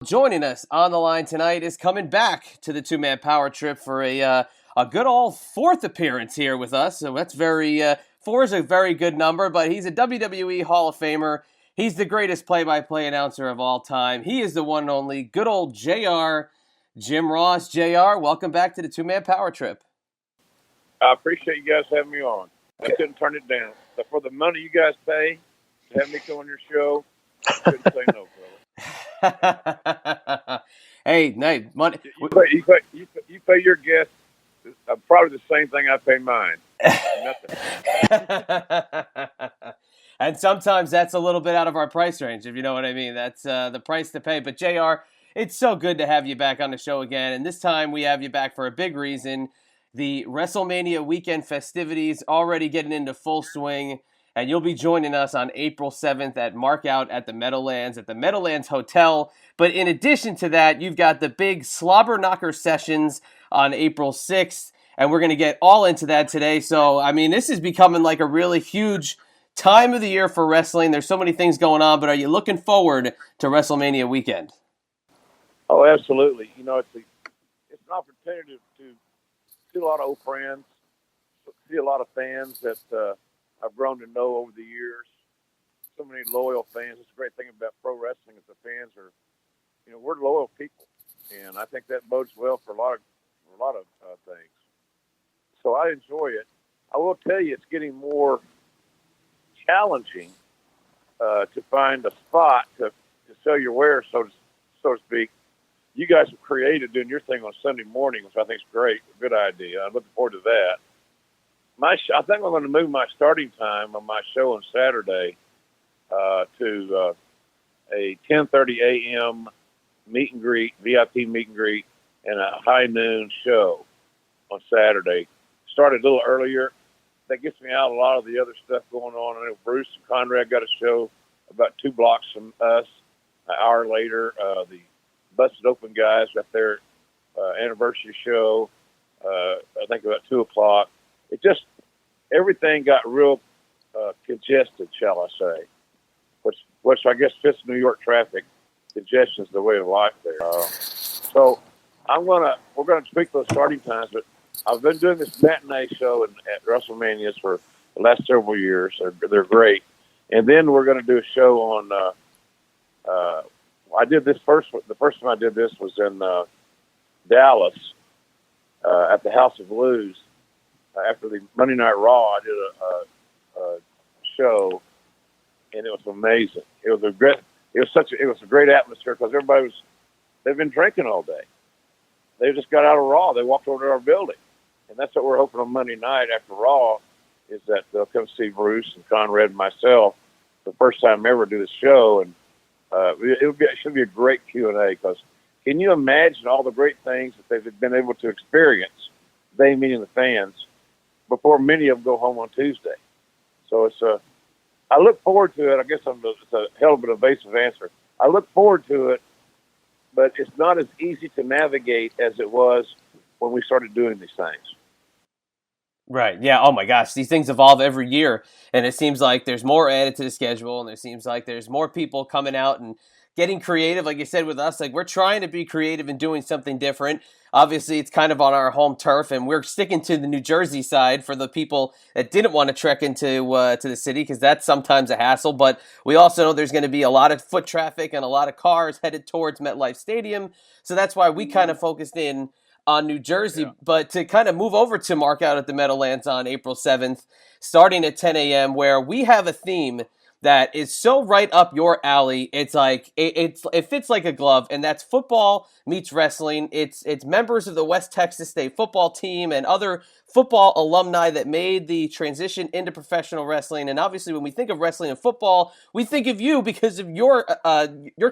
Joining us on the line tonight is coming back to the two-man power trip for a good old fourth appearance here with us. So that's four is a very good number, but he's a WWE Hall of Famer. He's the greatest play-by-play announcer of all time. He is the one and only good old JR, Jim Ross. JR, welcome back to the two-man power trip. I appreciate you guys having me on. I couldn't turn it down. So for the money you guys pay to have me come on your show, I couldn't say no, brother. Hey, money. You pay your guests probably the same thing I pay mine. Nothing. And sometimes that's a little bit out of our price range, if you know what I mean. That's the price to pay. But JR, it's so good to have you back on the show again. And this time we have you back for a big reason. The WrestleMania weekend festivities already getting into full swing. And you'll be joining us on April 7th at Markout at the Meadowlands Hotel. But in addition to that, you've got the big Slobber Knocker sessions on April 6th. And we're going to get all into that today. So, I mean, this is becoming like a really huge time of the year for wrestling. There's so many things going on, but are you looking forward to WrestleMania weekend? Oh, absolutely. You know, it's an opportunity to see a lot of old friends, see a lot of fans that I've grown to know over the years. So many loyal fans. It's a great thing about pro wrestling is the fans are, we're loyal people, and I think that bodes well for a lot of things. So I enjoy it. I will tell you, it's getting more challenging to find a spot to sell your wares, so to speak. You guys have created doing your thing on Sunday morning, which I think is great. A good idea. I'm looking forward to that. I think I'm going to move my starting time on my show on Saturday to a 10:30 a.m. meet and greet, VIP meet and greet, and a high noon show on Saturday. Started a little earlier. That gets me out a lot of the other stuff going on. I know Bruce and Conrad got a show about 2 blocks from us. An hour later, the Busted Open guys got their anniversary show, I think about 2 o'clock. It just, everything got real congested, shall I say, which I guess fits New York traffic. Congestion is the way of life there. So we're gonna tweak those starting times, but I've been doing this matinee show at WrestleManias for the last several years. They're great. And then we're going to do a show on, I did this the first time I did this was in Dallas at the House of Blues. After the Monday Night Raw, I did a show, and it was amazing. It was a great atmosphere because they've been drinking all day. They just got out of Raw. They walked over to our building. And that's what we're hoping on Monday night after Raw is that they'll come see Bruce and Conrad and myself the first time ever do the show. And it should be a great Q&A because can you imagine all the great things that they've been able to experience, they meaning the fans, before many of them go home on Tuesday. So I look forward to it. I guess it's a hell of an evasive answer. I look forward to it, but it's not as easy to navigate as it was when we started doing these things. Right. Yeah. Oh my gosh. These things evolve every year. And it seems like there's more added to the schedule. And it seems like there's more people coming out and getting creative. Like you said with us, like we're trying to be creative and doing something different. Obviously, it's kind of on our home turf. And we're sticking to the New Jersey side for the people that didn't want to trek into to the city because that's sometimes a hassle. But we also know there's going to be a lot of foot traffic and a lot of cars headed towards MetLife Stadium. So that's why we kind of focused in on New Jersey, yeah. But to kind of move over to Markout at the Meadowlands on April 7th, starting at 10 a.m., where we have a theme that is so right up your alley. It's like it fits like a glove, and that's football meets wrestling. It's members of the West Texas State football team and other football alumni that made the transition into professional wrestling. And obviously, when we think of wrestling and football, we think of you because of your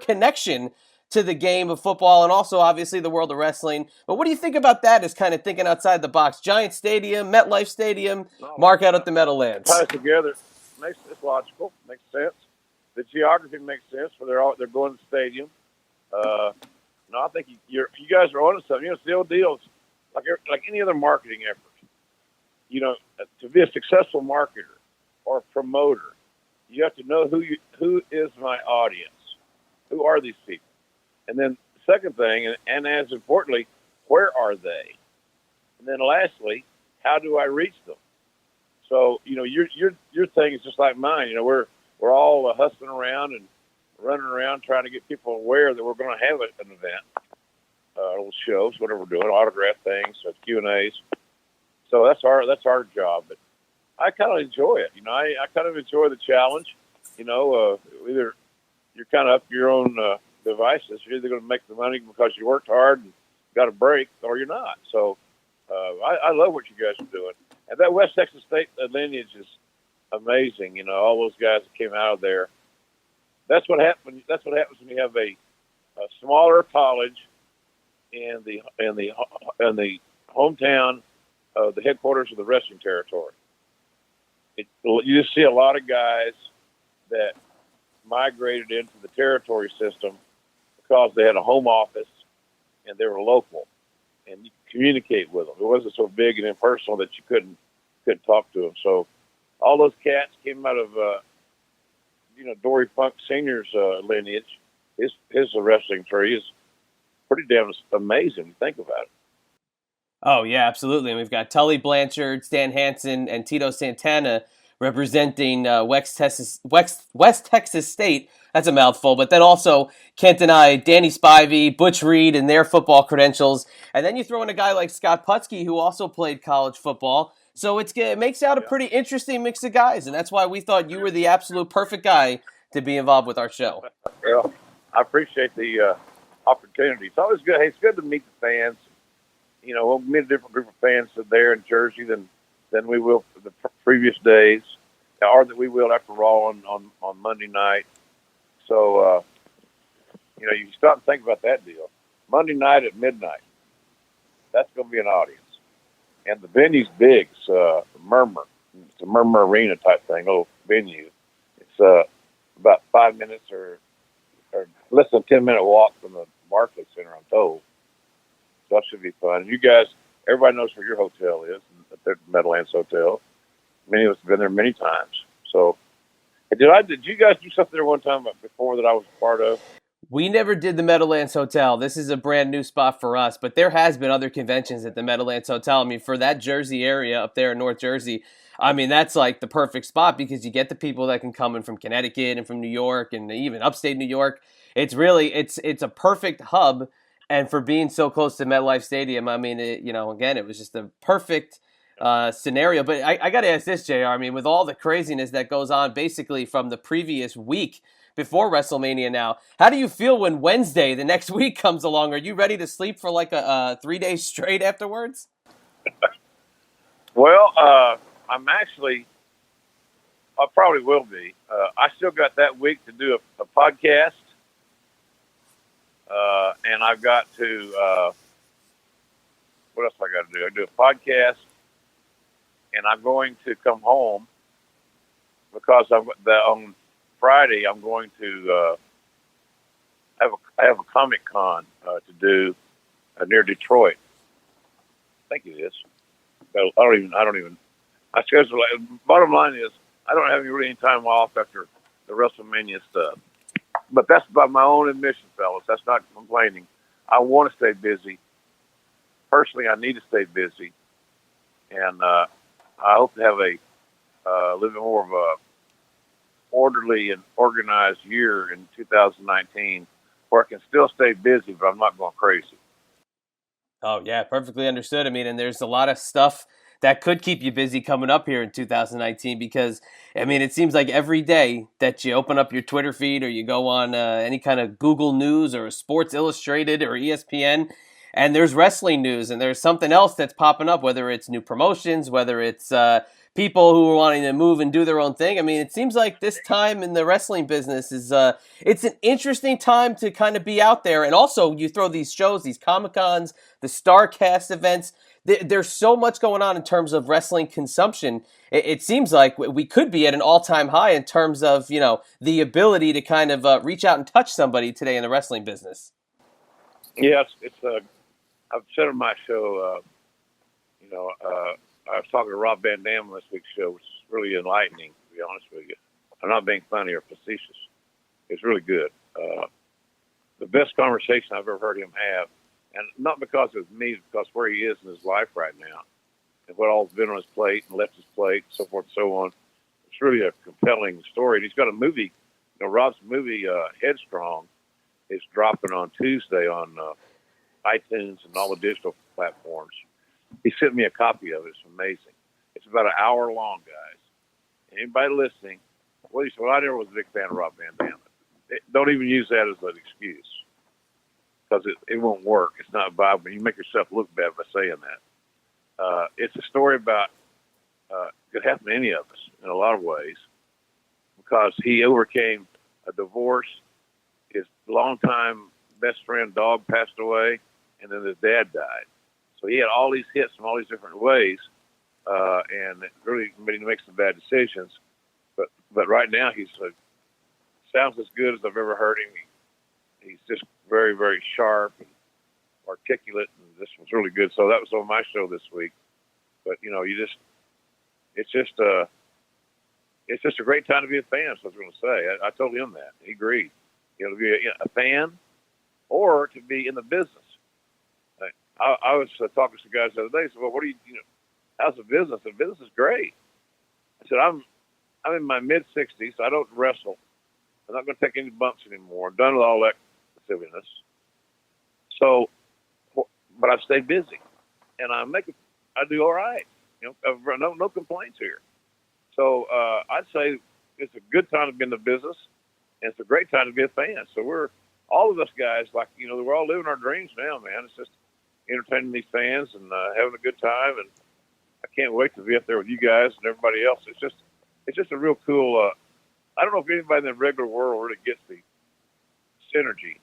connection to the game of football and also obviously the world of wrestling. But what do you think about that as kind of thinking outside the box? Giant Stadium, MetLife Stadium, Markout at the Meadowlands. Ties together. It's logical. Makes sense. The geography makes sense for they're going to the stadium. No, I think you guys are onto something. It's the old deals like any other marketing effort. To be a successful marketer or promoter, you have to know who is my audience. Who are these people? And then the second thing, and as importantly, where are they? And then lastly, how do I reach them? So your thing is just like mine. We're all hustling around and running around trying to get people aware that we're going to have an event, little shows, whatever we're doing, autograph things, Q&As. So that's our job. But I kind of enjoy it. I kind of enjoy the challenge. Either you're kind of up your own devices. You're either going to make the money because you worked hard and got a break, or you're not. So I love what you guys are doing. And that West Texas State lineage is amazing. All those guys that came out of there. That's what happens. That's what happens when you have a smaller college in the hometown of the headquarters of the wrestling territory. You just see a lot of guys that migrated into the territory system because they had a home office and they were local, and you could communicate with them. It wasn't so big and impersonal that you couldn't talk to them. So all those cats came out of Dory Funk Sr.'s lineage. His wrestling tree is pretty damn amazing when you think about it. Oh, yeah, absolutely. And we've got Tully Blanchard, Stan Hansen, and Tito Santana representing West Texas State. That's a mouthful. But then also Kent and I, Danny Spivey, Butch Reed, and their football credentials. And then you throw in a guy like Scott Putski, who also played college football. So it makes out a pretty interesting mix of guys. And that's why we thought you were the absolute perfect guy to be involved with our show. Well, I appreciate the opportunity. It's always good. Hey, it's good to meet the fans. We'll meet a different group of fans there in Jersey than we will for the previous days, or that we will after Raw on Monday night. So, you stop and think about that deal. Monday night at midnight, that's going to be an audience. And the venue's big. It's Murmur. It's a Murmur Arena type thing, little venue. It's about 5 minutes or less than 10-minute walk from the Barclays Center, I'm told. So that should be fun. And you guys, everybody knows where your hotel is, the Meadowlands Hotel. Many of us have been there many times. So, did you guys do something there one time before that I was a part of? We never did the Meadowlands Hotel. This is a brand new spot for us, but there has been other conventions at the Meadowlands Hotel. I mean, for that Jersey area up there in North Jersey, I mean, that's like the perfect spot because you get the people that can come in from Connecticut and from New York and even upstate New York. It's really, it's a perfect hub. And for being so close to MetLife Stadium, I mean, again, it was just a perfect scenario. But I got to ask this, JR. I mean, with all the craziness that goes on basically from the previous week before WrestleMania now, how do you feel when Wednesday, the next week, comes along? Are you ready to sleep for like a 3 days straight afterwards? Well, I probably will be. I still got that week to do a podcast. And I've got to, what else I got to do? I do a podcast, and I'm going to come home because on Friday I'm going to I have a Comic Con to do near Detroit. I think it is. I don't even. I schedule. Bottom line is, I don't have any time off after the WrestleMania stuff. But that's by my own admission, fellas. That's not complaining. I want to stay busy. Personally, I need to stay busy. And I hope to have a little bit more of a orderly and organized year in 2019 where I can still stay busy, but I'm not going crazy. Oh, yeah, perfectly understood. I mean, and there's a lot of stuff that could keep you busy coming up here in 2019 because, I mean, it seems like every day that you open up your Twitter feed or you go on any kind of Google News or Sports Illustrated or ESPN, and there's wrestling news and there's something else that's popping up, whether it's new promotions, whether it's people who are wanting to move and do their own thing. I mean, it seems like this time in the wrestling business is it's an interesting time to kind of be out there. And also you throw these shows, these Comic-Cons, the StarCast events. There's so much going on in terms of wrestling consumption. It seems like we could be at an all-time high in terms of, the ability to kind of reach out and touch somebody today in the wrestling business. Yeah, I've said on my show, I was talking to Rob Van Dam on this week's show, which is really enlightening, to be honest with you. I'm not being funny or facetious. It's really good. the best conversation I've ever heard him have, and not because of me, because where he is in his life right now, and what all's been on his plate and left his plate, so forth and so on. It's really a compelling story. And he's got a movie, Rob's movie, Headstrong, is dropping on Tuesday on iTunes and all the digital platforms. He sent me a copy of it. It's amazing. It's about an hour long, guys. Anybody listening, well, you said, well, I never was a big fan of Rob Van Dam. Don't even use that as an excuse, because it won't work. It's not viable. You make yourself look bad by saying that. It's a story about, could happen to any of us in a lot of ways, because he overcame a divorce. His longtime best friend dog passed away, and then his dad died. So he had all these hits from all these different ways, and it really made him make some bad decisions. But right now he's sounds as good as I've ever heard him. He's just very, very sharp and articulate, and this was really good. So that was on my show this week. But it's just a great time to be a fan. So I was going to say, I told him that. He agreed. To be a fan or to be in the business. I was talking to some guys the other day. I said, well, what do you how's the business? The business is great. I said, I'm in my mid-60s. So I don't wrestle. I'm not going to take any bumps anymore. I'm done with all that silliness. So, but I stay busy, and I do all right. No complaints here. So I'd say it's a good time to be in the business, and it's a great time to be a fan. So all of us guys, we're all living our dreams now, man. It's just entertaining these fans and having a good time, and I can't wait to be up there with you guys and everybody else. It's just a real cool. I don't know if anybody in the regular world really gets the synergy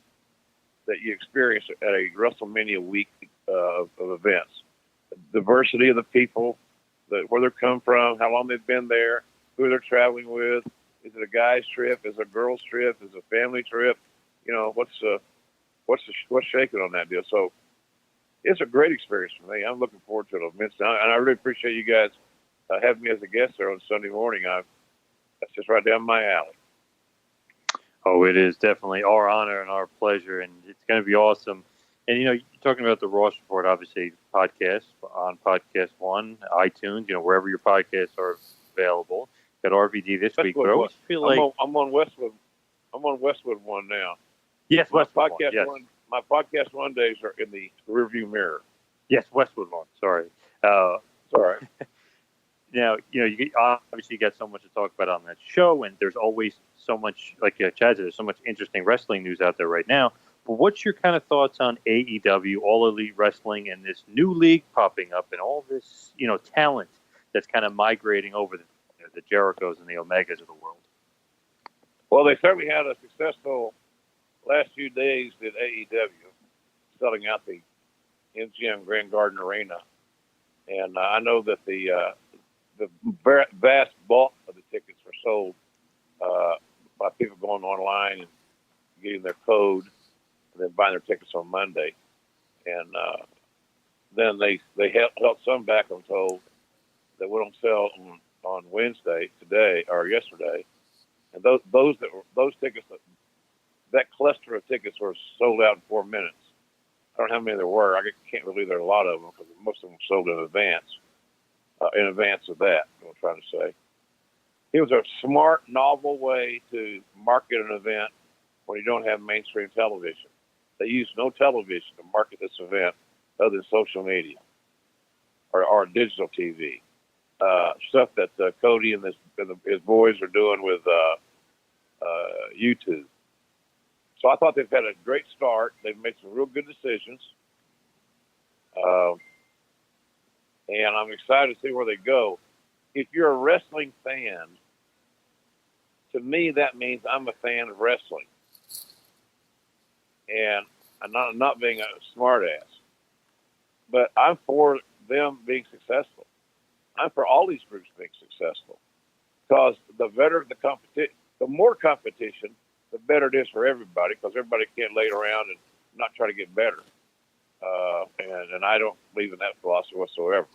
that you experience at a WrestleMania week of events. The diversity of the people, where they're come from, how long they've been there, who they're traveling with. Is it a guy's trip? Is it a girl's trip? Is it a family trip? What's shaking on that deal? So it's a great experience for me. I'm looking forward to it immensely, and I really appreciate you guys having me as a guest there on Sunday morning. That's just right down my alley. Oh, it is definitely our honor and our pleasure, and it's going to be awesome. And, you're talking about the Ross Report, obviously, podcast on Podcast One, iTunes, wherever your podcasts are available. Got RVD this week, but I always feel like I'm on Westwood. I'm on Westwood One now. Yes, Westwood One. Yes. My Podcast One days are in the rearview mirror. Yes, Westwood One. Sorry. Sorry. Now, you obviously got so much to talk about on that show, and there's always so much, like Chad said, there's so much interesting wrestling news out there right now. But what's your kind of thoughts on AEW, All Elite Wrestling, and this new league popping up, and all this, talent that's kind of migrating over the Jerichos and the Omegas of the world? Well, they certainly had a successful last few days at AEW, selling out the MGM Grand Garden Arena, and I know that the vast bulk of the tickets were sold by people going online and getting their code and then buying their tickets on Monday. And then they held some back, I'm told, that went on sale on Wednesday, today, or yesterday. And those tickets, that cluster of tickets were sold out in 4 minutes. I don't know how many there were. I can't believe there are a lot of them, because most of them sold in advance. In advance of that, I'm trying to say. It was a smart, novel way to market an event when you don't have mainstream television. They used no television to market this event other than social media or digital TV. Stuff that Cody and his boys are doing with YouTube. So I thought they've had a great start. They've made some real good decisions. And I'm excited to see where they go. If you're a wrestling fan, to me, that means I'm a fan of wrestling. And I'm not being a smart ass, but I'm for them being successful. I'm for all these groups being successful, because the better the competition, the more competition, the better it is for everybody, because everybody can't lay around and not try to get better. And I don't believe in that philosophy whatsoever.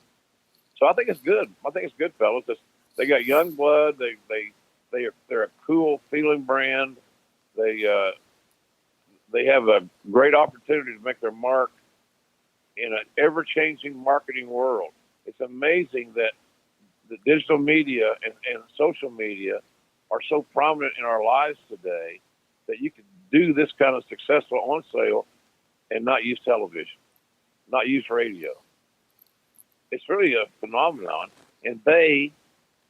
So I think it's good. I think it's good, fellas. They got young blood. They're a cool feeling brand. They're they have a great opportunity to make their mark in an ever-changing marketing world. It's amazing that the digital media and social media are so prominent in our lives today that you can do this kind of successful on sale and not use television, not use radio. It's really a phenomenon. And they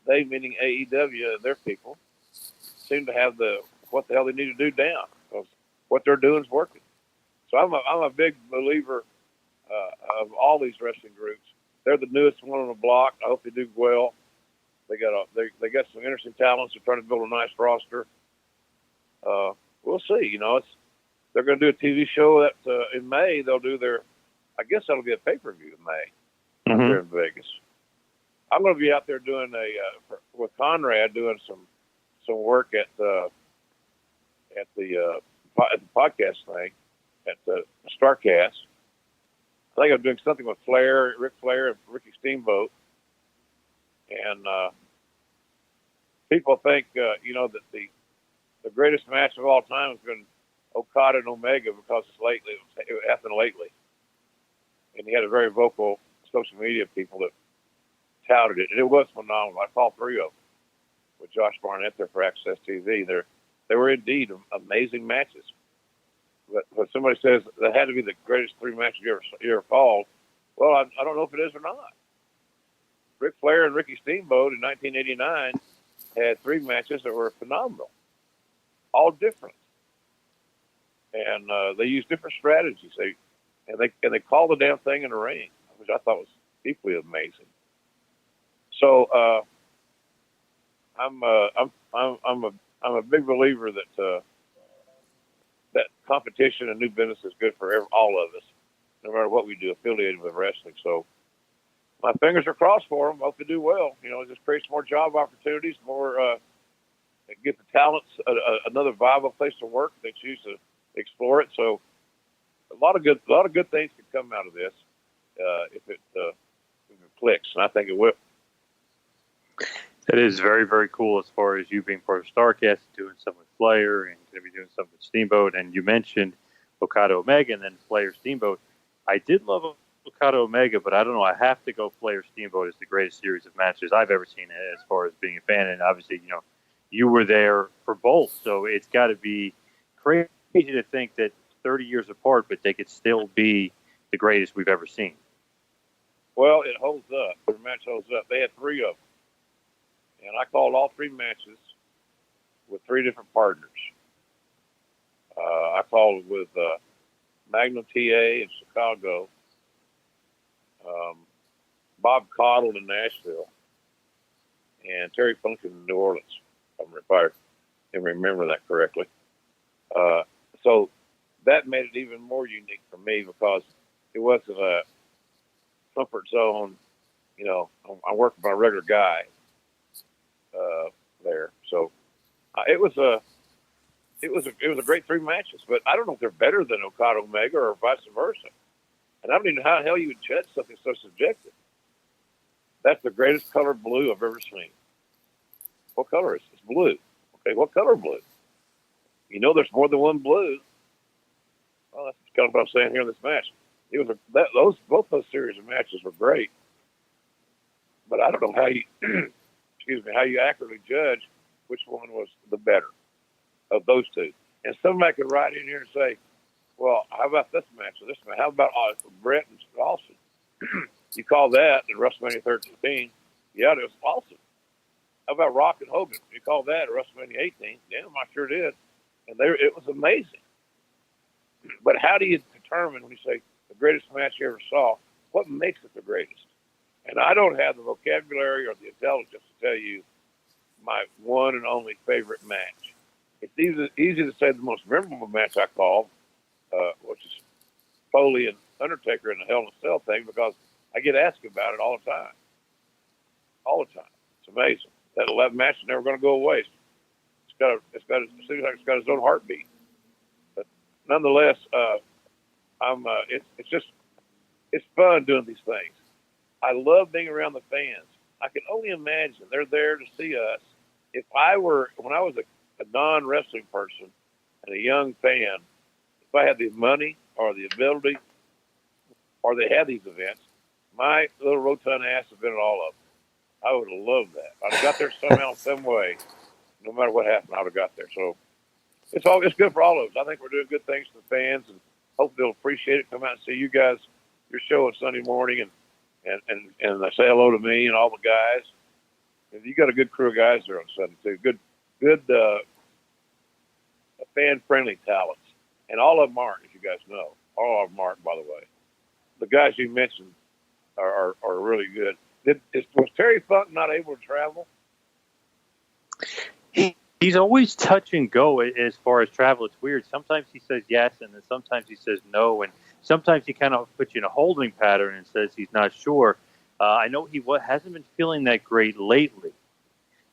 meaning AEW, their people, seem to have what the hell they need to do down, because what they're doing is working. So I'm a big believer of all these wrestling groups. They're the newest one on the block. I hope they do well. They got some interesting talents. They're trying to build a nice roster. We'll see. They're going to do a TV show that in May. They'll do I guess that'll be a pay-per-view in May out there in Vegas. I'm going to be out there doing with Conrad doing some work at the podcast thing at the Starcast. I think I'm doing something with Ric Flair, and Ricky Steamboat, and people think that the greatest match of all time has been Okada and Omega because it happened lately, and he had a very vocal social media people that touted it, and it was phenomenal. I saw 3 of them with Josh Barnett there for Access TV. They were indeed amazing matches. But when somebody says that had to be the greatest 3 matches you ever called, well, I don't know if it is or not. Ric Flair and Ricky Steamboat in 1989 had 3 matches that were phenomenal, all different, and they used different strategies. They called the damn thing in the ring, which I thought was equally amazing. So I'm a big believer that that competition and new business is good for all of us, no matter what we do affiliated with wrestling. So my fingers are crossed for them. Hope they do well. It just creates more job opportunities, more get the talents another viable place to work. They choose to explore it. So a lot of good things can come out of this if it clicks, and I think it will. That is very, very cool as far as you being part of Starcast, doing some with Flair, and going to be doing some with Steamboat. And you mentioned Okada Omega and then Flair Steamboat. I did love Okada Omega, but I don't know. I have to go Flair Steamboat as the greatest series of matches I've ever seen as far as being a fan. And obviously, you were there for both. So it's got to be crazy to think that 30 years apart, but they could still be the greatest we've ever seen. Well, it holds up. Their match holds up. They had 3 of them. And I called all 3 matches with 3 different partners. I called with Magnum TA in Chicago, Bob Caudle in Nashville, and Terry Funk in New Orleans, if I can remember that correctly. So that made it even more unique for me because it wasn't a comfort zone. I'm working with my regular guy there. So it was a great 3 matches, but I don't know if they're better than Okada Omega or vice versa. And I don't even know how the hell you would judge something so subjective. That's the greatest color blue I've ever seen. What color is it? It's blue. Okay, what color blue? There's more than one blue. Well, that's kind of what I'm saying here in this match. It was both those series of matches were great, but I don't know how you how you accurately judge which one was the better of those 2. And somebody could write in here and say, well, how about this match or this match? How about Brett and Austin? You call that in WrestleMania 13? Yeah, it was awesome. How about Rock and Hogan? You call that at WrestleMania 18? Damn, I sure did. And it was amazing. But how do you determine when you say the greatest match you ever saw, what makes it the greatest? And I don't have the vocabulary or the intelligence to tell you my one and only favorite match. It's easy to say the most memorable match I called, which is Foley and Undertaker in the Hell in a Cell thing, because I get asked about it all the time. All the time. It's amazing. That 11 match is never going to go away. It seems like it's got its own heartbeat. But nonetheless, it's fun doing these things. I love being around the fans. I can only imagine they're there to see us. When I was a non-wrestling person and a young fan, if I had the money or the ability, or they had these events, my little rotund ass would have been at all of them. I would have loved that. I'd have got there somehow, some way. No matter what happened, I would have got there. So it's good for all of us. I think we're doing good things for the fans, and hope they'll appreciate it. Come out and see you guys, your show on Sunday morning, and they say hello to me and all the guys. And you got a good crew of guys there on Sunday too. Good fan-friendly talents, and all of them aren't, as you guys know. All of them aren't, by the way. The guys you mentioned are really good. Was Terry Funk not able to travel? He's always touch and go as far as travel. It's weird. Sometimes he says yes, and then sometimes he says no, and sometimes he kind of puts you in a holding pattern and says he's not sure. I know he hasn't been feeling that great lately,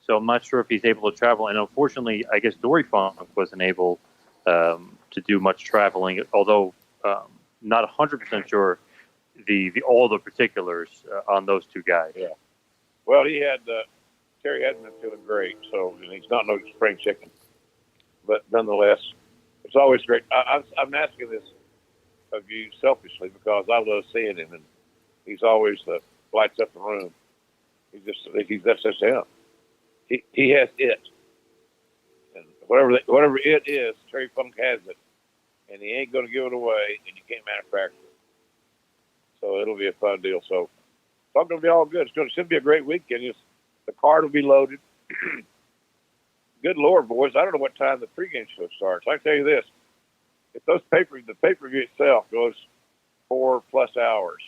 so I'm not sure if he's able to travel. And unfortunately, I guess Dory Funk wasn't able to do much traveling, although not 100% sure all the particulars on those two guys. Yeah. Well, Terry hadn't been feeling great, so he's not no spring chicken. But nonetheless, it's always great. I'm asking this of you selfishly because I love seeing him, and he's always lights up the room. That's just him. He has it, and whatever it is, Terry Funk has it, and he ain't going to give it away, and you can't manufacture it. So it'll be a fun deal. So it's all going to be all good. It should be a great weekend. The card will be loaded. Good Lord, boys! I don't know what time the pregame show starts. I can tell you this: if the pay-per-view itself goes 4+ hours,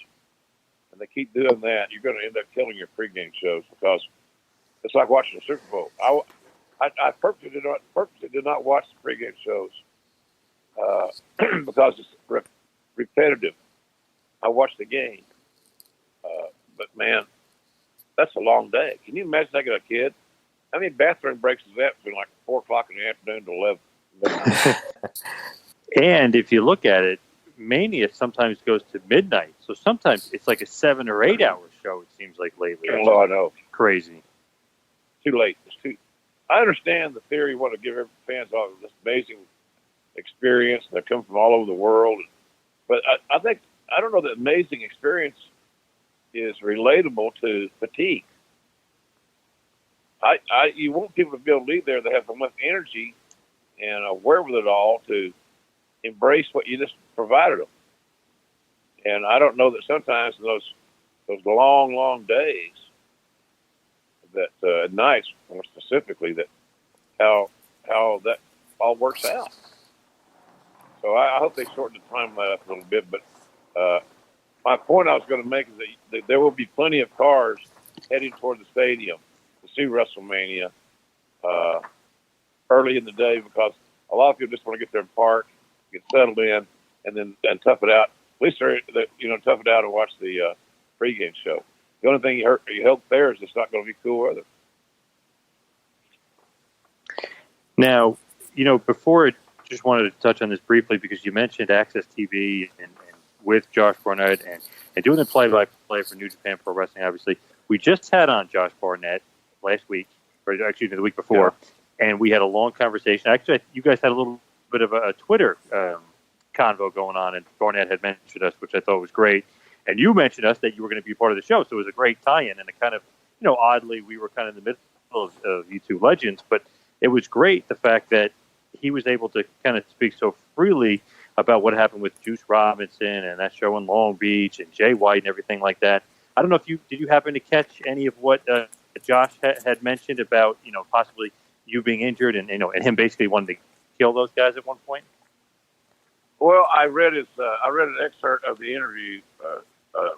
and they keep doing that, you're going to end up killing your pregame shows because it's like watching the Super Bowl. I purposely did not watch the pregame shows because it's repetitive. I watched the game, but man, that's a long day. Can you imagine taking a kid? How many bathroom breaks is that between like 4 o'clock in the afternoon to 11? And if you look at it, Mania sometimes goes to midnight. So sometimes it's like a 7 or 8 hour show, it seems like lately. Oh, I know. Crazy. Too late. I understand the theory you want to give fans all this amazing experience that come from all over the world. But I don't know that amazing experience is relatable to fatigue. You want people to be able to leave there that have enough energy and a wherewithal to embrace what you just provided them. And I don't know that sometimes in those long days that nights more specifically that how that all works out. So I hope they shorten the time up a little bit. But my point I was going to make is that there will be plenty of cars heading toward the stadium to see WrestleMania early in the day because a lot of people just want to get there and park, get settled in, and then tough it out. At least tough it out and watch the pregame show. The only thing you hope there is it's not going to be cool weather. Now, before just wanted to touch on this briefly because you mentioned Access TV and with Josh Barnett and doing the play-by-play for New Japan Pro Wrestling, obviously. We just had on Josh Barnett last week, or actually the week before, and we had a long conversation. Actually, you guys had a little bit of a Twitter convo going on, and Barnett had mentioned us, which I thought was great. And you mentioned us that you were going to be part of the show, so it was a great tie-in. And it kind of, oddly, we were kind of in the middle of you two legends, but it was great the fact that he was able to kind of speak so freely about what happened with Juice Robinson and that show in Long Beach and Jay White and everything like that. I don't know if did you happen to catch any of what Josh had mentioned about, possibly you being injured and him basically wanting to kill those guys at one point? Well, I read an excerpt of the interview, a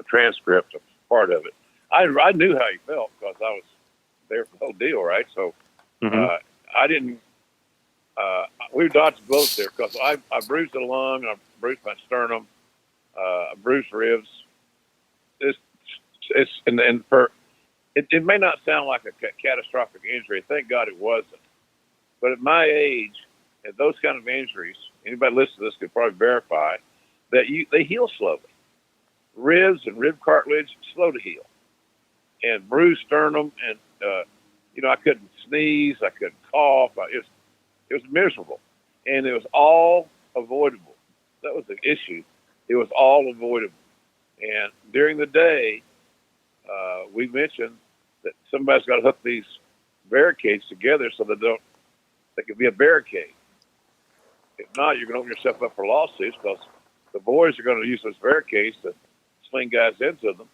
transcript of part of it. I knew how he felt because I was there for the whole deal, right? So I didn't. We dodged bullets there because I bruised a lung, I bruised my sternum, I bruised ribs. It may not sound like a catastrophic injury. Thank God it wasn't. But at my age, at those kind of injuries, anybody listening to this could probably verify that they heal slowly. Ribs and rib cartilage slow to heal, and bruised sternum, and I couldn't sneeze, I couldn't cough. It was miserable. and it was all avoidable. That was the issue. It was all avoidable. And during the day, we mentioned that somebody's got to hook these barricades together so they can be a barricade. If not, you're going to open yourself up for lawsuits because the boys are going to use those barricades to sling guys into them.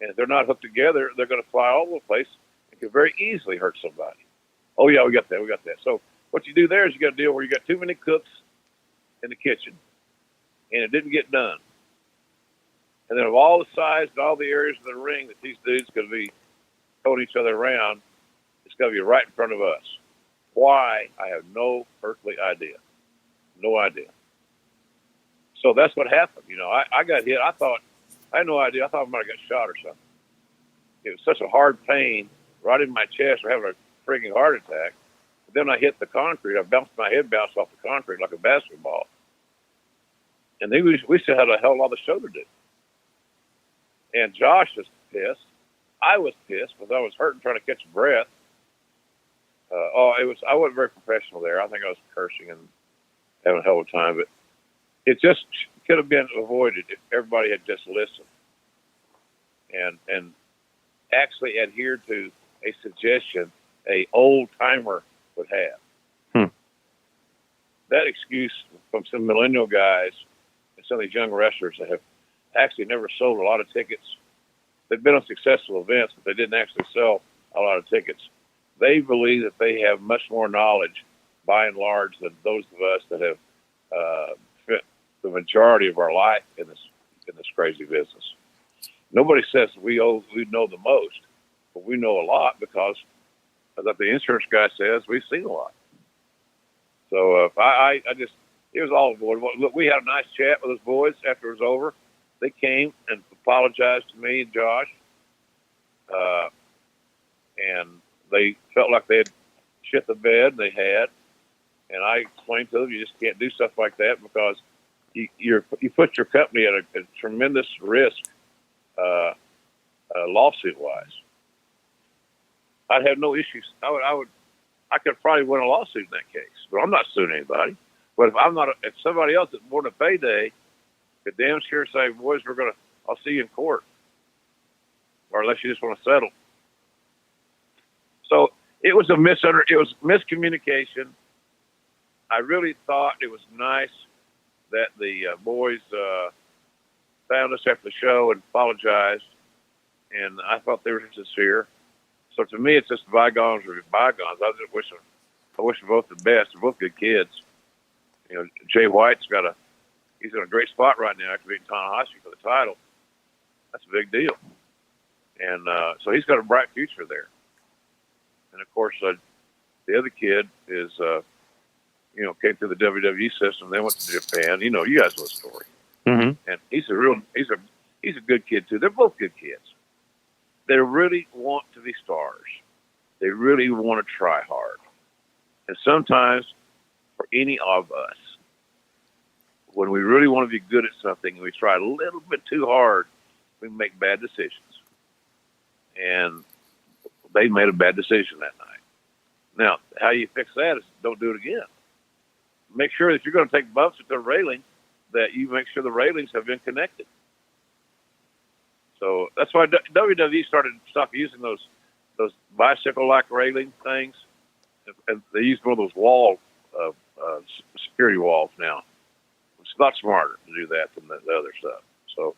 And if they're not hooked together, they're going to fly all over the place and can very easily hurt somebody. Oh, yeah, we got that. So what you do there is you got to deal where you got too many cooks in the kitchen, and it didn't get done. And then of all the sides and all the areas of the ring that these dudes could be throwing each other around, it's going to be right in front of us. Why? I have no earthly idea. No idea. So that's what happened. I got hit. I had no idea. I thought I might have got shot or something. It was such a hard pain right in my chest. I having a freaking heart attack. But then I hit the concrete. My head bounced off the concrete like a basketball. And then we still had a hell of a lot of show to do. And Josh was pissed. I was pissed because I was hurting trying to catch a breath. I wasn't very professional there. I think I was cursing and having a hell of a time, but it just could have been avoided if everybody had just listened and actually adhered to a suggestion a old timer would have. That excuse from some millennial guys and some of these young wrestlers that have actually never sold a lot of tickets. They've been on successful events, but they didn't actually sell a lot of tickets. They believe that they have much more knowledge, by and large, than those of us that have spent the majority of our life in this crazy business. Nobody says we know the most, but we know a lot because, like the insurance guy says, we've seen a lot. So it was all avoidable. Look, we had a nice chat with those boys after it was over. They came and apologized to me and Josh, and they felt like they had shit the bed. They had, and I explained to them, you just can't do stuff like that because you put your company at a tremendous risk, lawsuit wise. I'd have no issues. I could probably win a lawsuit in that case, but I'm not suing anybody. But if somebody else that's more than a payday could damn sure say, boys, I'll see you in court, or unless you just want to settle. So it was miscommunication. I really thought it was nice that the boys found us after the show and apologized, and I thought they were sincere. So to me, it's just bygones are bygones. I wish them both the best. They're both good kids. Jay White's he's in a great spot right now after beating Tanahashi for the title. That's a big deal. And so he's got a bright future there. And, of course, the other kid is, came through the WWE system. They went to Japan. You guys know the story. Mm-hmm. And he's a good kid, too. They're both good kids. They really want to be stars. They really want to try hard. And sometimes, for any of us, when we really want to be good at something and we try a little bit too hard, we make bad decisions. And they made a bad decision that night. Now, how you fix that is don't do it again. Make sure that you're going to take bumps at the railing, that you make sure the railings have been connected. So that's why WWE stopped using those bicycle-like railing things, and they use one of those wall security walls now. It's a lot smarter to do that than the other stuff. So,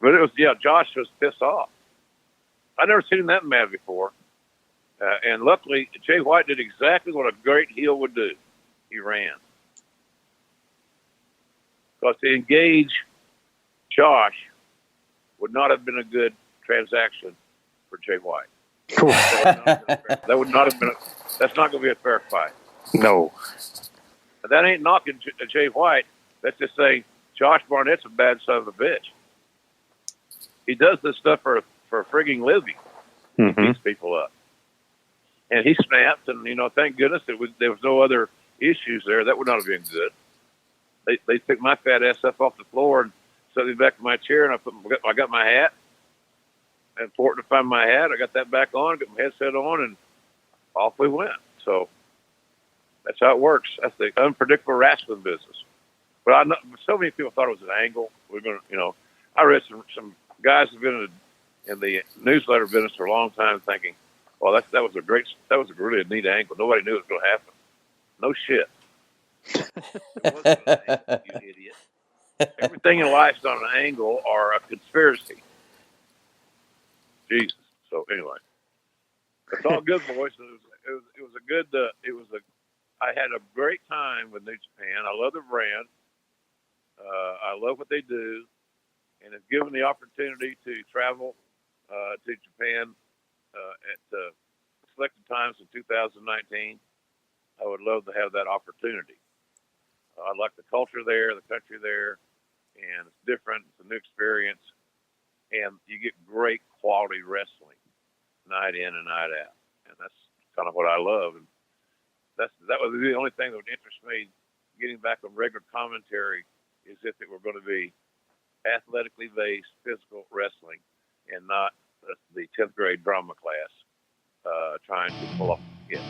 but Josh was pissed off. I'd never seen him that mad before. And luckily, Jay White did exactly what a great heel would do. He ran. Because to engage Josh would not have been a good transaction for Jay White. Cool. That would not have been. That's not going to be a fair fight. No. But that ain't knocking Jay White. That's just saying Josh Barnett's a bad son of a bitch. He does this stuff for a frigging living. Mm-hmm. He beats people up. And he snapped, and, thank goodness there was no other issues there. That would not have been good. They picked my fat ass up off the floor and set me back in my chair, and I got my hat. And important to find my hat. I got that back on, got my headset on, and off we went. So That's how it works. That's the unpredictable wrestling business. But I know so many people thought it was an angle. We're going to, I read some guys who've been in the newsletter business for a long time, thinking, "Well, that was a really neat angle. Nobody knew it was going to happen." No shit. It wasn't an angle, you idiot. Everything in life's on an angle or a conspiracy. Jesus. So anyway, it's all good, boys. It was a good. I had a great time with New Japan. I love the brand. I love what they do, and if given the opportunity to travel to Japan at selected times in 2019, I would love to have that opportunity. I like the culture there, the country there, and it's different. It's a new experience, and you get great quality wrestling night in and night out, and that's kind of what I love. And that was the only thing that would interest me getting back on regular commentary, is if it were going to be athletically based physical wrestling and not the 10th grade drama class trying to pull off a skit.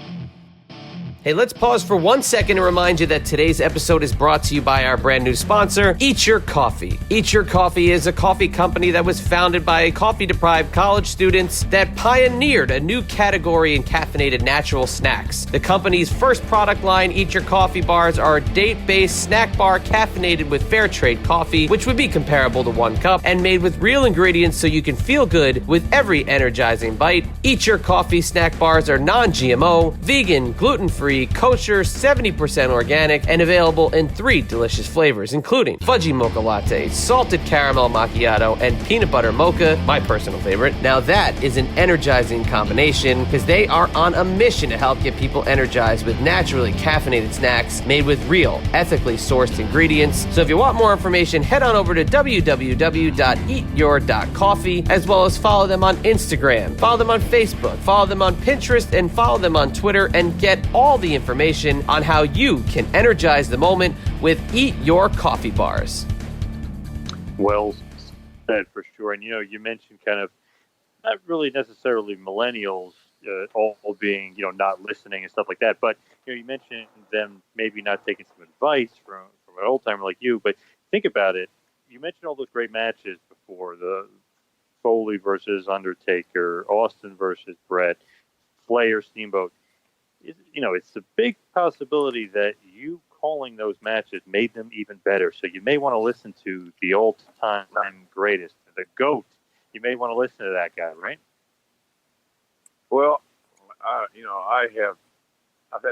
Hey, let's pause for 1 second and remind you that today's episode is brought to you by our brand new sponsor, Eat Your Coffee. Eat Your Coffee is a coffee company that was founded by coffee-deprived college students that pioneered a new category in caffeinated natural snacks. The company's first product line, Eat Your Coffee bars, are a date-based snack bar caffeinated with fair trade coffee, which would be comparable to 1 cup, and made with real ingredients so you can feel good with every energizing bite. Eat Your Coffee snack bars are non-GMO, vegan, gluten-free, kosher, 70% organic, and available in 3 delicious flavors, including fudgy mocha latte, salted caramel macchiato, and peanut butter mocha, my personal favorite. Now that is an energizing combination, because they are on a mission to help get people energized with naturally caffeinated snacks made with real, ethically sourced ingredients. So if you want more information, head on over to www.eatyour.coffee, as well as follow them on Instagram, follow them on Facebook, follow them on Pinterest, and follow them on Twitter, and get all the information on how you can energize the moment with Eat Your Coffee bars. Well said, for sure. And, you mentioned kind of not really necessarily millennials all being, not listening and stuff like that. But, you mentioned them maybe not taking some advice from an old timer like you. But think about it. You mentioned all those great matches before, the Foley versus Undertaker, Austin versus Brett, Flair, Steamboat. It's a big possibility that you calling those matches made them even better. So you may want to listen to the all-time greatest, the GOAT. You may want to listen to that guy, right? Well, I've had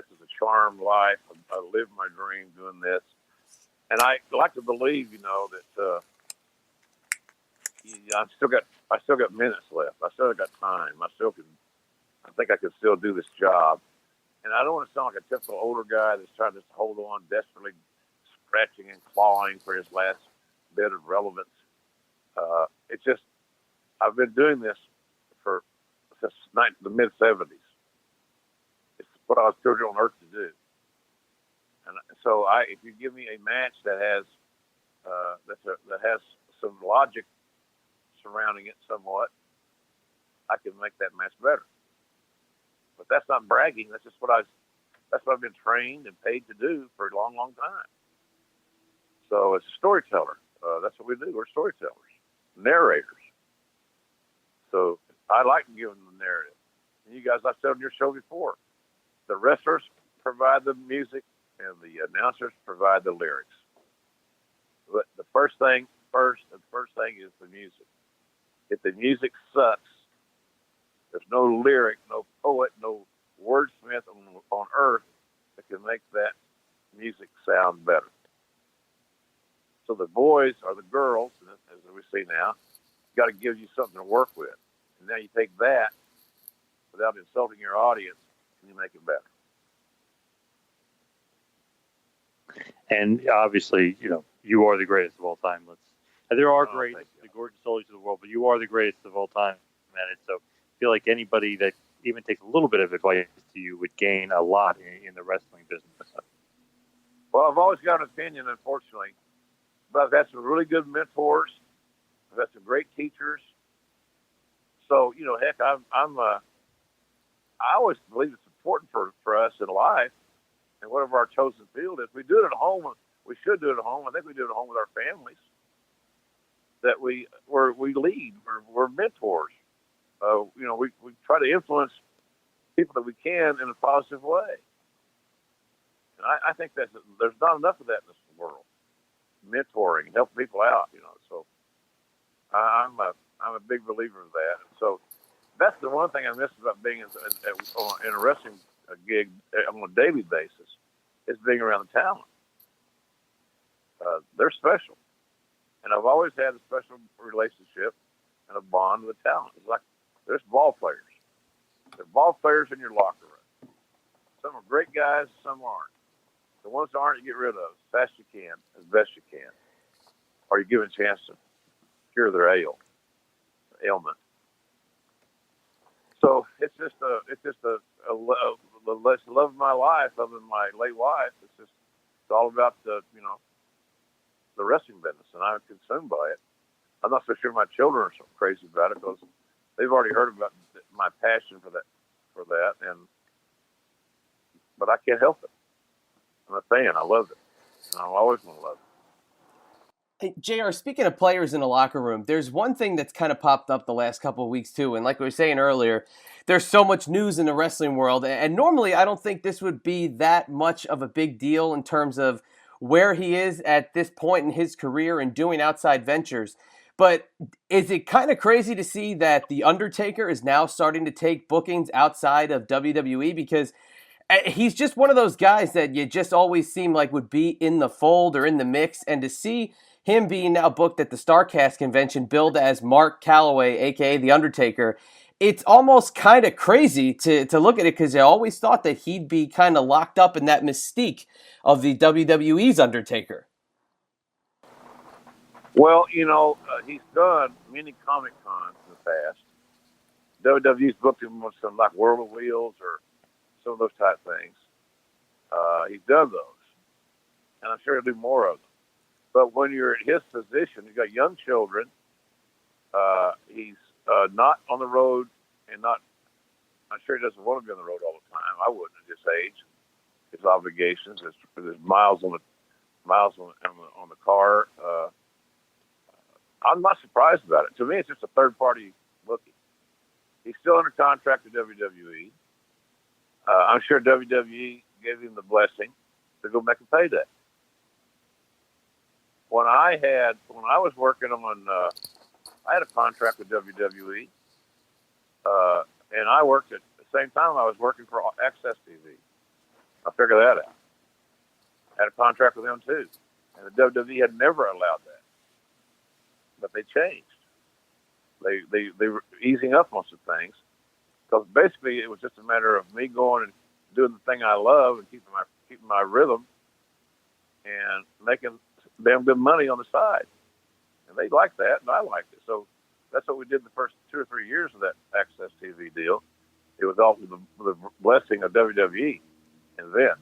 such a charmed life. I lived my dream doing this, and I like to believe, that I still got minutes left. I still got time. I think I can still do this job. And I don't want to sound like a typical older guy that's trying to hold on, desperately scratching and clawing for his last bit of relevance. It's just, I've been doing this since the mid-'70s. It's what I was put on earth to do. And so if you give me a match that has some logic surrounding it somewhat, I can make that match better. But that's not bragging. That's just what I've been trained and paid to do for a long, long time. So as a storyteller, that's what we do. We're storytellers, narrators. So I like giving the narrative. And you guys, I've said on your show before, the wrestlers provide the music and the announcers provide the lyrics. But the first thing is the music. If the music sucks, there's no lyric, no poet, no wordsmith on earth that can make that music sound better. So the boys or the girls, as we see now, got to give you something to work with. And now you take that without insulting your audience, and you make it better. And obviously, you are the greatest of all time. There are greats, the Gordon Soldiers of the world, but you are the greatest of all time, man. And so I feel like anybody that even takes a little bit of advice to you would gain a lot in the wrestling business. Well, I've always got an opinion, unfortunately, but I've had some really good mentors. I've had some great teachers. So, heck, I always believe it's important for us in life and whatever our chosen field is. We do it at home. We should do it at home. I think we do it at home with our families. That we lead. We're mentors. We try to influence people that we can in a positive way. And I think that there's not enough of that in this world. Mentoring, helping people out. So I'm a big believer of that. So that's the one thing I miss about being in a wrestling gig on a daily basis is being around the talent. They're special. And I've always had a special relationship and a bond with talent. It's like there's ball players. There are ball players in your locker room. Some are great guys, some aren't. The ones that aren't, you get rid of as fast as you can, as best you can. Or you give them a chance to cure their ailment. So it's just the love of my life, other than my late wife. It's all about the wrestling business, and I'm consumed by it. I'm not so sure my children are so crazy about it because they've already heard about my passion for that, but I can't help it. I'm a fan. I love it. And I'm always going to love it. Hey, JR, speaking of players in the locker room, there's one thing that's kind of popped up the last couple of weeks too, and like we were saying earlier, there's so much news in the wrestling world, and normally I don't think this would be that much of a big deal in terms of where he is at this point in his career and doing outside ventures. But is it kind of crazy to see that The Undertaker is now starting to take bookings outside of WWE? Because he's just one of those guys that you just always seem like would be in the fold or in the mix. And to see him being now booked at the StarCast convention, billed as Mark Calloway, a.k.a. The Undertaker, it's almost kind of crazy to look at it because I always thought that he'd be kind of locked up in that mystique of the WWE's Undertaker. Well, he's done many Comic Cons in the past. WWE's booked him on some like World of Wheels or some of those type things. He's done those, and I'm sure he'll do more of them. But when you're in his position, you've got young children. He's not on the road, and I'm sure he doesn't want to be on the road all the time. I wouldn't at his age. His obligations, his miles on the car. I'm not surprised about it. To me, it's just a third-party booking. He's still under contract with WWE. I'm sure WWE gave him the blessing to go make a payday. When I was working on, I had a contract with WWE, and I worked at the same time I was working for Access TV. I figured that out. I had a contract with them too, and the WWE had never allowed that, but they changed. They were easing up on some things, because basically it was just a matter of me going and doing the thing I love and keeping my rhythm and making damn good money on the side. And they liked that, and I liked it. So that's what we did the first 2 or 3 years of that Access TV deal. It was all the blessing of WWE and Vince.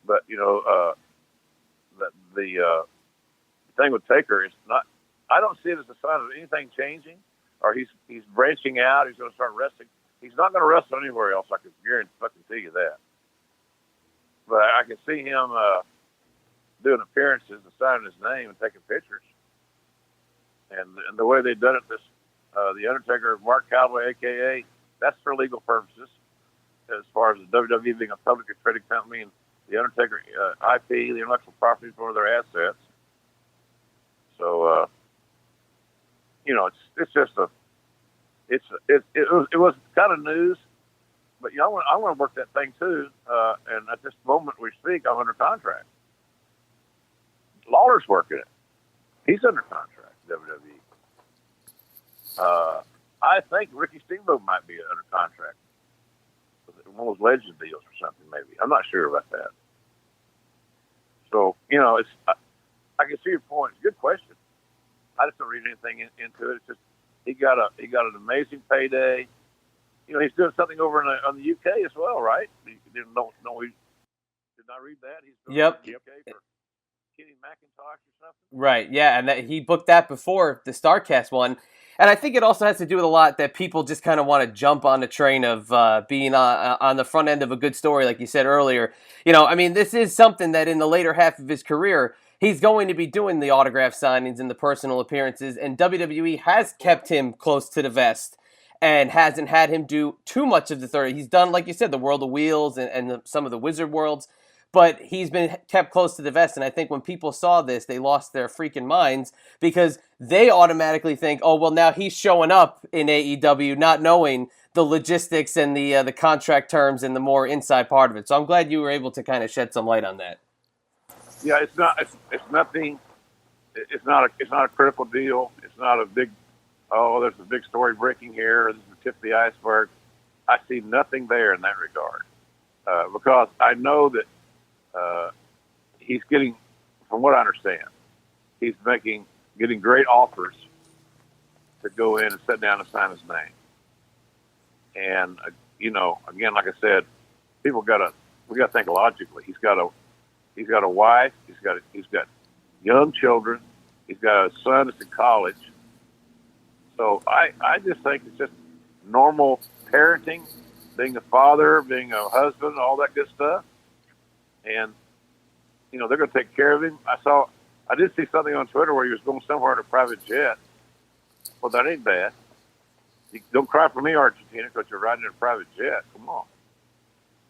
But, the thing with Taker is not, I don't see it as a sign of anything changing, or he's branching out, he's going to start wrestling. He's not going to wrestle anywhere else, I can tell you that. But I can see him doing appearances and signing his name and taking pictures. And the way they've done it, the Undertaker, Mark Calloway, a.k.a., that's for legal purposes, as far as the WWE being a publicly traded company and the Undertaker IP, the intellectual property for their assets. So, it's just it was kind of news, but I want to work that thing too. And at this moment we speak, I'm under contract. Lawler's working it. He's under contract, WWE. I think Ricky Steamboat might be under contract. One of those Legend deals or something, maybe. I'm not sure about that. So, I can see your point. Good question. I just don't read anything into it. It's just he got an amazing payday. He's doing something over on the UK as well, right? We did not read that. He's doing Yep. The UK for Kenny McIntosh or something. Right, yeah, and he booked that before the StarCast one. And I think it also has to do with a lot that people just kind of want to jump on the train of being on the front end of a good story, like you said earlier. I mean, this is something that in the later half of his career, he's going to be doing the autograph signings and the personal appearances, and WWE has kept him close to the vest and hasn't had him do too much of the 30. He's done, like you said, the World of Wheels and some of the Wizard Worlds, but he's been kept close to the vest. And I think when people saw this, they lost their freaking minds because they automatically think, oh, well, now he's showing up in AEW, not knowing the logistics and the contract terms and the more inside part of it. So I'm glad you were able to kind of shed some light on that. Yeah, it's not. It's nothing. It's not a critical deal. It's not a big. Oh, there's a big story breaking here. This is the tip of the iceberg. I see nothing there in that regard because I know that he's getting, from what I understand, he's getting great offers to go in and sit down and sign his name. And again, like I said, we got to think logically. He's got a wife. He's got young children. He's got a son that's in college. So I just think it's just normal parenting, being a father, being a husband, all that good stuff. And, they're going to take care of him. I did see something on Twitter where he was going somewhere in a private jet. Well, that ain't bad. Don't cry for me, Argentina, because you're riding in a private jet. Come on.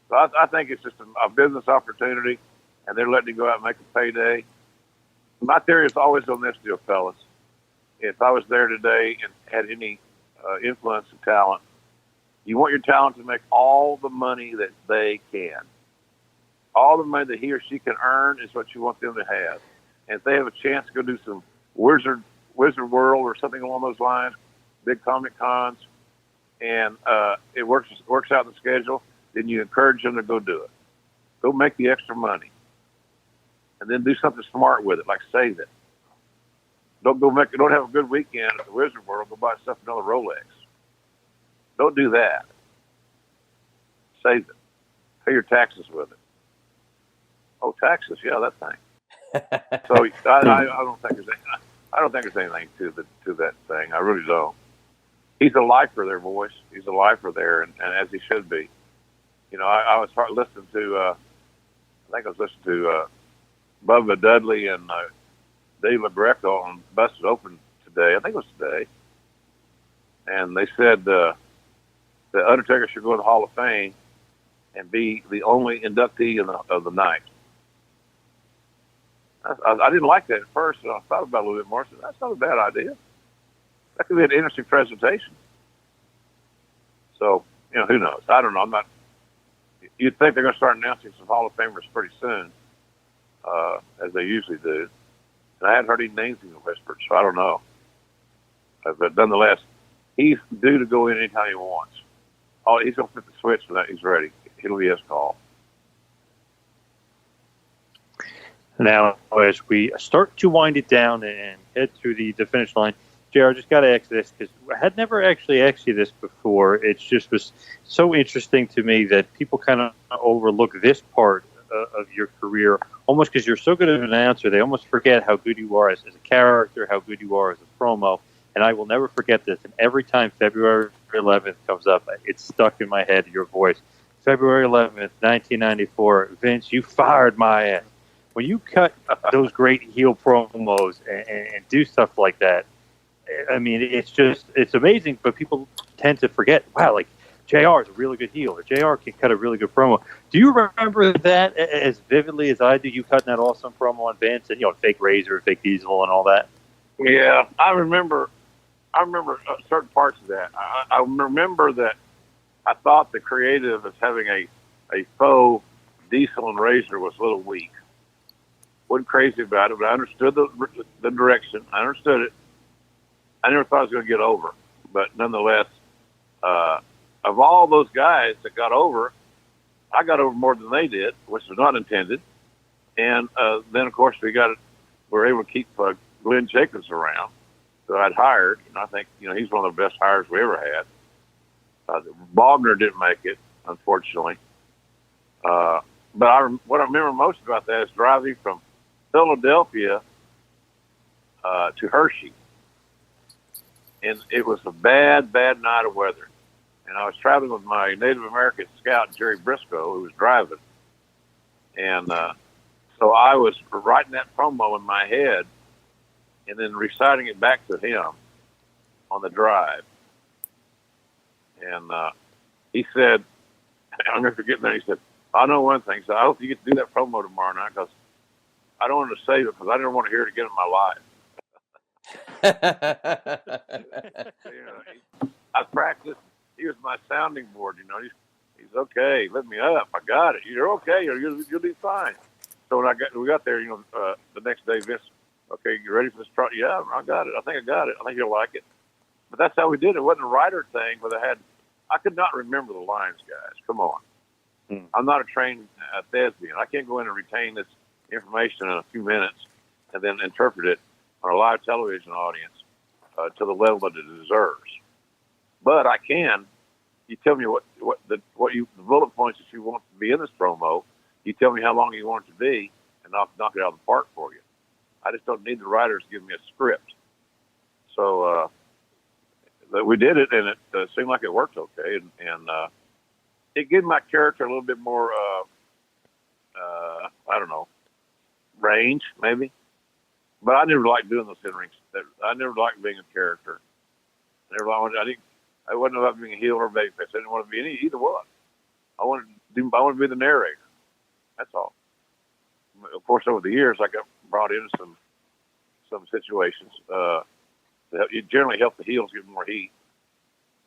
So I think it's just a business opportunity, and they're letting him go out and make a payday. My theory is always on this deal, fellas. If I was there today and had any influence and talent, you want your talent to make all the money that they can. All the money that he or she can earn is what you want them to have. And if they have a chance to go do some Wizard World or something along those lines, big Comic Cons, and it works out in the schedule, then you encourage them to go do it. Go make the extra money. And then do something smart with it, like save it. Don't have a good weekend at the Wizard World, go buy yourself another Rolex. Don't do that. Save it. Pay your taxes with it. Oh, taxes, yeah, that thing. So I don't think there's anything to that thing. I really don't. He's a lifer there, boys. He's a lifer there, and as he should be. I was listening to Bubba Dudley and Dave LaGreca on Busted Open today. I think it was today. And they said the Undertaker should go to the Hall of Fame and be the only inductee of the night. I didn't like that at first, and I thought about it a little bit more. I said, that's not a bad idea. That could be an interesting presentation. So, who knows? I don't know. You'd think they're going to start announcing some Hall of Famers pretty soon, as they usually do. And I hadn't heard any names even whispered, so I don't know. But nonetheless, he's due to go in anytime he wants. Oh, he's going to flip the switch when he's ready. It'll be his call. Now, as we start to wind it down and head to the finish line, JR, just got to ask this because I had never actually asked you this before. It just was so interesting to me that people kind of overlook this part of your career, almost because you're so good of an announcer. They almost forget how good you are as a character, how good you are as a promo. And I will never forget this. And every time February 11th comes up, it's stuck in my head, your voice. February 11th, 1994, Vince, you fired my ass. When you cut those great heel promos and do stuff like that, I mean, it's amazing, but people tend to forget, wow, like, JR is a really good heel, or JR can cut a really good promo. Do you remember that as vividly as I do, you cutting that awesome promo on Vince and, fake Razor, fake Diesel and all that? Yeah, I remember certain parts of that. I remember that I thought the creative as having a faux Diesel and Razor was a little weak. Wasn't crazy about it, but I understood the direction. I understood it. I never thought I was going to get over. But nonetheless, of all those guys that got over, I got over more than they did, which was not intended. And then, of course, we were able to keep Glenn Jacobs around, that I'd hired. And I think, he's one of the best hires we ever had. Bogner didn't make it, unfortunately. But what I remember most about that is driving from Philadelphia to Hershey. and it was a bad, bad night of weather. And I was traveling with my Native American scout, Jerry Briscoe, who was driving. And so I was writing that promo in my head and then reciting it back to him on the drive. And he said, I'll never forget that. He said, I know one thing. So I hope you get to do that promo tomorrow night because I don't want to save it because I didn't want to hear it again in my life. I practiced. He was my sounding board. He's okay. Let me up. I got it. You're okay. You'll be fine. So when we got there, the next day, Vince, okay, you ready for this? Yeah, I got it. I think I got it. I think you'll like it. But that's how we did it. It wasn't a writer thing, but I could not remember the lines, guys. Come on. I'm not a trained thespian. I can't go in and retain this information in a few minutes and then interpret it on a live television audience to the level that it deserves. But I can. You tell me the bullet points that you want to be in this promo. You tell me how long you want it to be, and I'll knock it out of the park for you. I just don't need the writers to give me a script. So we did it, and it seemed like it worked okay, and it gave my character a little bit more, I don't know, range maybe. But I never liked doing those in-rings. I never liked being a character. I wasn't about being a heel or a babyface. I didn't want to be either one. I wanted to be the narrator. That's all. Of course, over the years, I got brought into some situations. It generally helped the heels get more heat.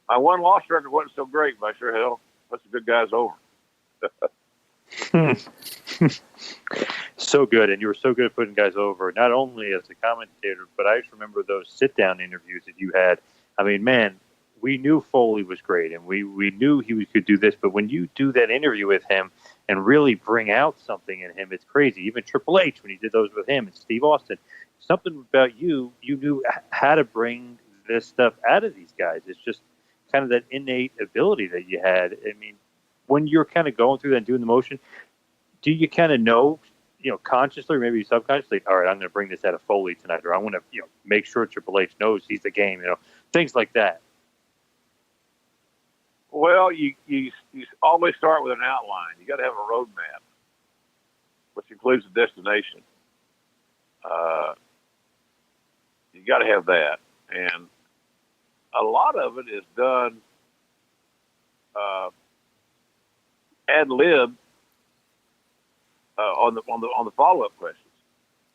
My one-loss record wasn't so great, but I sure hell put some good guys over. So good, and you were so good at putting guys over, not only as a commentator, but I just remember those sit-down interviews that you had. I mean, man, we knew Foley was great, and we knew he could do this, but when you do that interview with him and really bring out something in him, it's crazy. Even Triple H, when he did those with him, and Steve Austin, something about you knew how to bring this stuff out of these guys. It's just kind of that innate ability that you had. I mean, when you're kind of going through that and doing the motion, do you kind of know, consciously or maybe subconsciously, all right, I'm going to bring this out of Foley tonight, or I want to, make sure Triple H knows he's the game, things like that? Well, you always start with an outline. You got to have a roadmap, which includes the destination. You got to have that, and a lot of it is done ad lib on the follow up questions.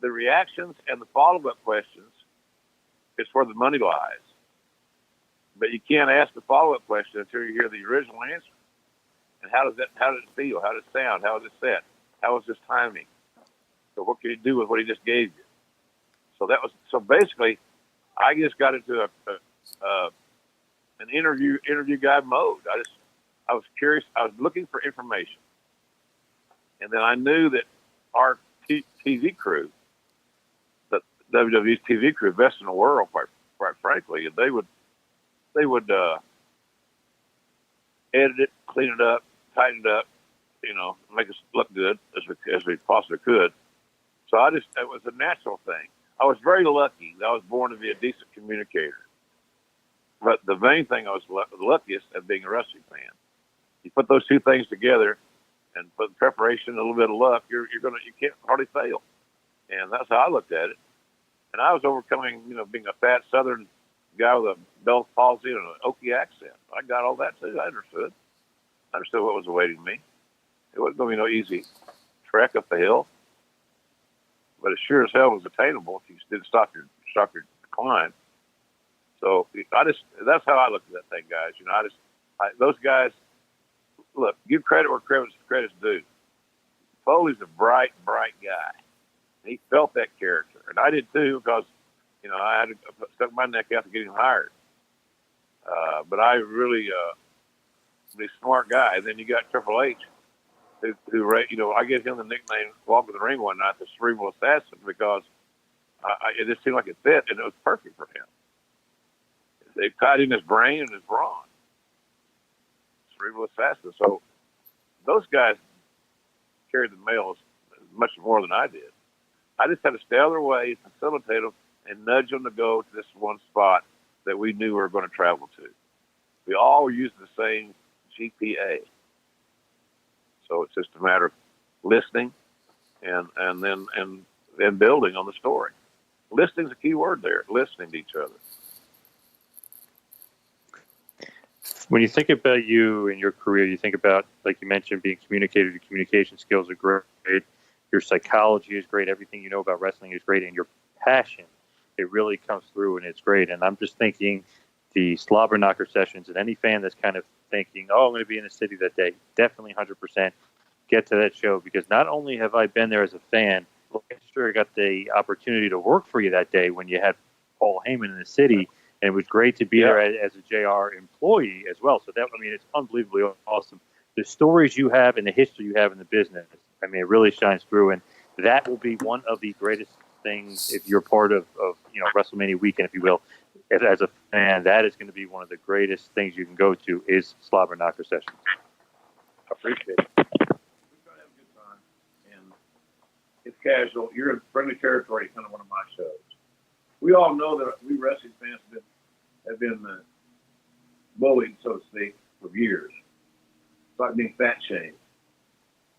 The reactions and the follow up questions is where the money lies. But you can't ask the follow-up question until you hear the original answer. And how did it feel? How did it sound? How was it set? How was his timing? So what could he do with what he just gave you? So basically, I just got into an interview guy mode. I was curious. I was looking for information, and then I knew that our TV crew, that WWE's TV crew, best in the world, quite frankly, and they would edit it, clean it up, tighten it up, make us look good as we possibly could. So it was a natural thing. I was very lucky that I was born to be a decent communicator. But the main thing I was the luckiest at being a wrestling fan. You put those two things together and put preparation, a little bit of luck, you can't hardly fail. And that's how I looked at it. And I was overcoming, being a fat Southern guy with a Bell's palsy and an Okie accent. I got all that too. I understood what was awaiting me. It wasn't going to be no easy trek up the hill, but it sure as hell was attainable if you didn't stop your decline. So that's how I looked at that thing, guys. Those guys, look, give credit where credit's due. Foley's a bright guy. He felt that character, and I did too because I had to stuck my neck out to get him hired. But I really, he's a smart guy. And then you got Triple H, who I gave him the nickname Walk in the Ring one night, the Cerebral Assassin, because it just seemed like it fit, and it was perfect for him. They tied in his brain and his brawn. Cerebral Assassin. So those guys carried the mail much more than I did. I just had to stay out of their way, facilitate them, and nudge them to go to this one spot that we knew we were going to travel to. We all used the same GPA. So it's just a matter of listening and then building on the story. Listening's a key word there, listening to each other. When you think about you and your career, you think about, like you mentioned, being communicative. Your communication skills are great. Your psychology is great. Everything you know about wrestling is great. And your passion, it really comes through, and it's great. And I'm just thinking the Slobber Knocker sessions, and any fan that's kind of thinking, oh, I'm going to be in the city that day, definitely 100% get to that show, because not only have I been there as a fan, last year I got the opportunity to work for you that day when you had Paul Heyman in the city, and it was great to be there as a JR employee as well. So that, I mean, it's unbelievably awesome. The stories you have and the history you have in the business, I mean, it really shines through, and that will be one of the greatest things if you're part of WrestleMania weekend, if you will. As a fan, that is going to be one of the greatest things you can go to is Slobber Knocker sessions. I appreciate it. We're going to have a good time, and it's casual. You're in friendly territory, kind of one of my shows. We all know that we wrestling fans have been bullied, so to speak, for years. It's like being fat shamed.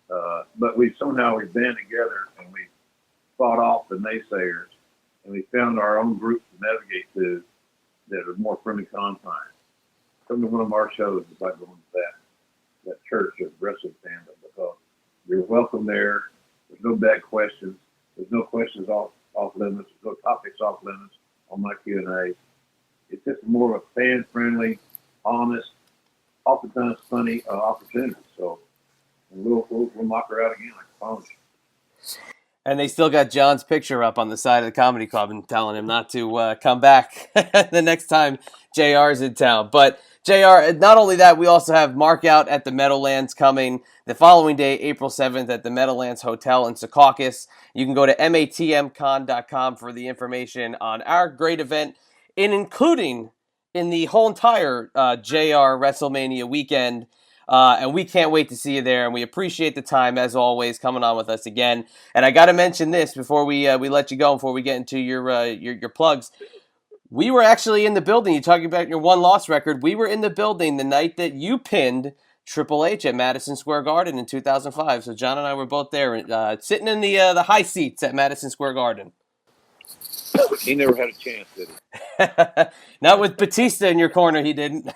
But we've band together and we fought off the naysayers, and we found our own group to navigate to that are more friendly confines. Come to one of our shows is like going to that church of wrestling family, because you're welcome there. There's no bad questions. There's no questions off limits. There's no topics off limits on my Q&A. It's just more of a fan-friendly, honest, oftentimes funny opportunity. So we'll knock her out again, I promise you. And they still got John's picture up on the side of the comedy club and telling him not to come back the next time JR's in town. But JR, not only that, we also have Mark Out at the Meadowlands coming the following day, April 7th, at the Meadowlands Hotel in Secaucus. You can go to matmcon.com for the information on our great event, including in the whole entire JR WrestleMania weekend. And we can't wait to see you there, and we appreciate the time, as always, coming on with us again. And I got to mention this before we let you go, before we get into your plugs. We were actually in the building. You're talking about your one-loss record. We were in the building the night that you pinned Triple H at Madison Square Garden in 2005. So John and I were both there, sitting in the high seats at Madison Square Garden. He never had a chance, did he? Not with Batista in your corner, he didn't.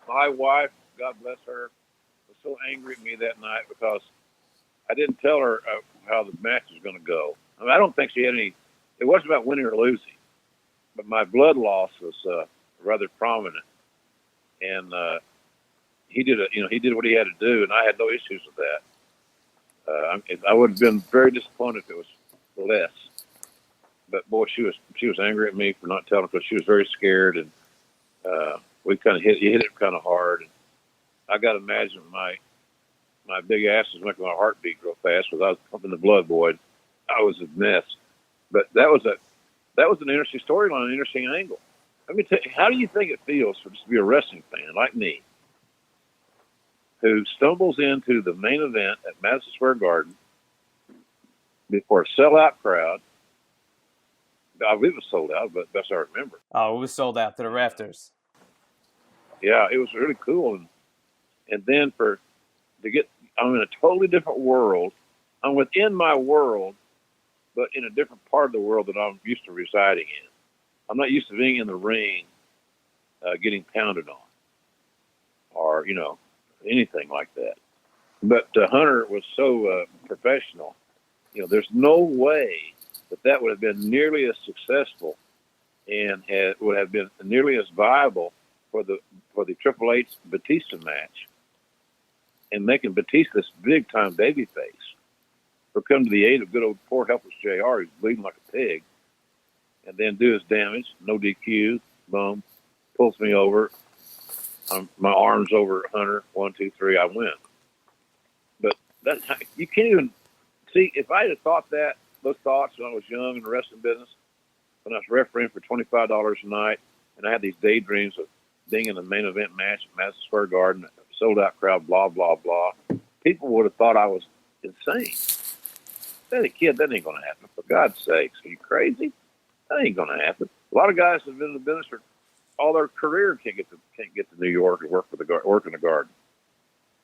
My wife, God bless her, was so angry at me that night because I didn't tell her how the match was going to go. I mean, I don't think she had any. It wasn't about winning or losing, but my blood loss was rather prominent, and he did what he had to do, and I had no issues with that. I would have been very disappointed if it was less. But boy, she was angry at me for not telling her, because she was very scared, and we kind of hit it kind of hard. And I got to imagine my big ass was making my heart beat real fast because I was pumping the blood, boy. I was a mess. But that was an interesting storyline, an interesting angle. Let me tell you, how do you think it feels to be a wrestling fan like me, who stumbles into the main event at Madison Square Garden before a sellout crowd? I believe it was sold out, but best I remember. Oh, it was sold out to the rafters. Yeah, it was really cool. And then I'm in a totally different world. I'm within my world, but in a different part of the world that I'm used to residing in. I'm not used to being in the ring, getting pounded on, or, anything like that. But Hunter was so professional. There's no way that would have been nearly as successful and would have been nearly as viable for the Triple H Batista match, and making Batista this big time baby face, or come to the aid of good old poor helpless JR, who's bleeding like a pig, and then do his damage. No DQ, boom, pulls me over. My arm's over Hunter. 1, 2, 3, I win. But you can't even see. If I had thought those thoughts when I was young in the wrestling business, when I was refereeing for $25 a night, and I had these daydreams of being in the main event match at Madison Square Garden, sold out crowd, blah, blah, blah, people would have thought I was insane. That ain't going to happen. For God's sakes, are you crazy? That ain't going to happen. A lot of guys have been in the business for all their career and can't get to New York and work in the garden.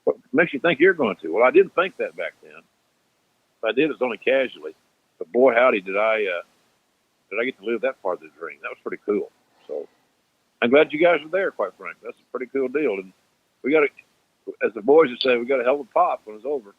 What makes you think you're going to? Well, I didn't think that back then. If I did, it was only casually. But boy, howdy, did I get to live that part of the dream. That was pretty cool. So I'm glad you guys are there, quite frankly. That's a pretty cool deal. And we got to, as the boys would say, we got a hell of a pop when it's over.